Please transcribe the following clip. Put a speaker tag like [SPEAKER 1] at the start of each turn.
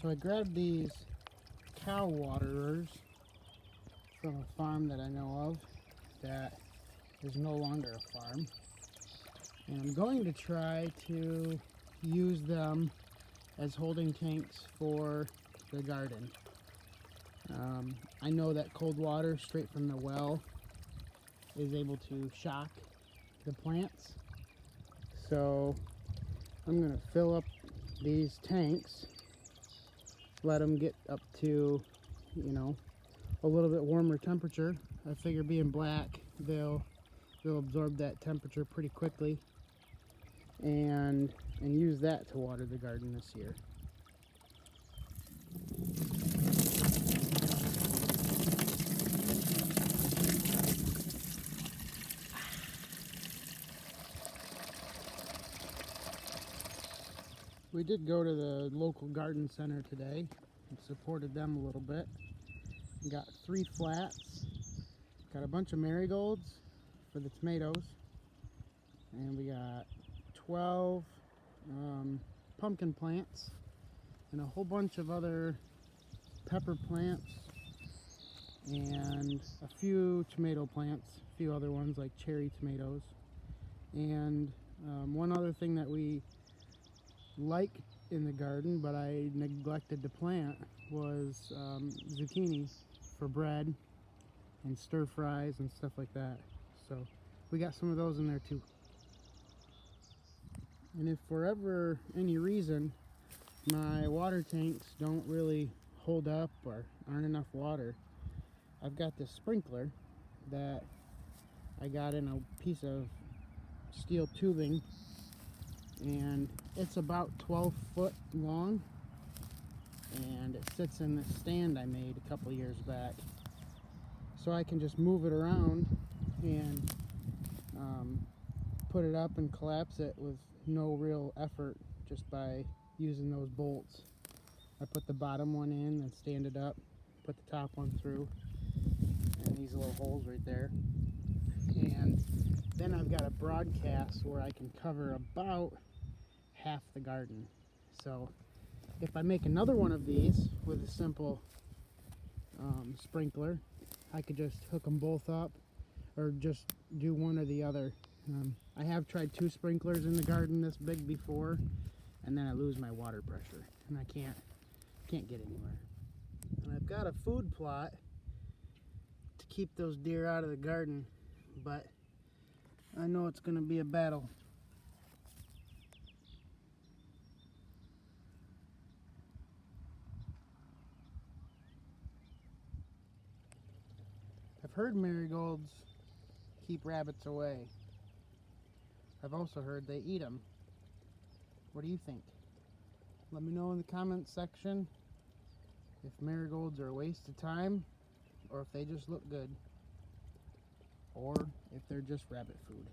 [SPEAKER 1] So I grabbed these cow waterers from a farm that I know of that is no longer a farm. And I'm going to try to use them as holding tanks for the garden. I know that cold water straight from the well is able to shock the plants. So I'm going to fill up these tanks, let them get up to, a little bit warmer temperature. I figure being black, they'll absorb that temperature pretty quickly and use that to water the garden this year. We did go to the local garden center today and supported them a little bit. Got 3 flats, got a bunch of marigolds for the tomatoes, and we got 12 pumpkin plants and a whole bunch of other pepper plants and a few tomato plants, a few other ones like cherry tomatoes. And one other thing that we like in the garden but I neglected to plant was zucchini for bread and stir fries and stuff like that. So we got some of those in there too. And if for ever any reason my water tanks don't really hold up or aren't enough water, I've got this sprinkler that I got in a piece of steel tubing, and it's about 12 foot long, and it sits in this stand I made a couple years back, so I can just move it around and put it up and collapse it with no real effort just by using those bolts. I put the bottom one in and stand it up, put the top one through, and these little holes right there. And then I've got a broadcast where I can cover about half the garden. So if I make another one of these with a simple sprinkler, I could just hook them both up or just do one or the other. I have tried 2 sprinklers in the garden this big before, and then I lose my water pressure and I can't get anywhere. And I've got a food plot to keep those deer out of the garden, but I know it's going to be a battle. I've heard marigolds keep rabbits away. I've also heard they eat them. What do you think? Let me know in the comments section if marigolds are a waste of time, or if they just look good, or if they're just rabbit food.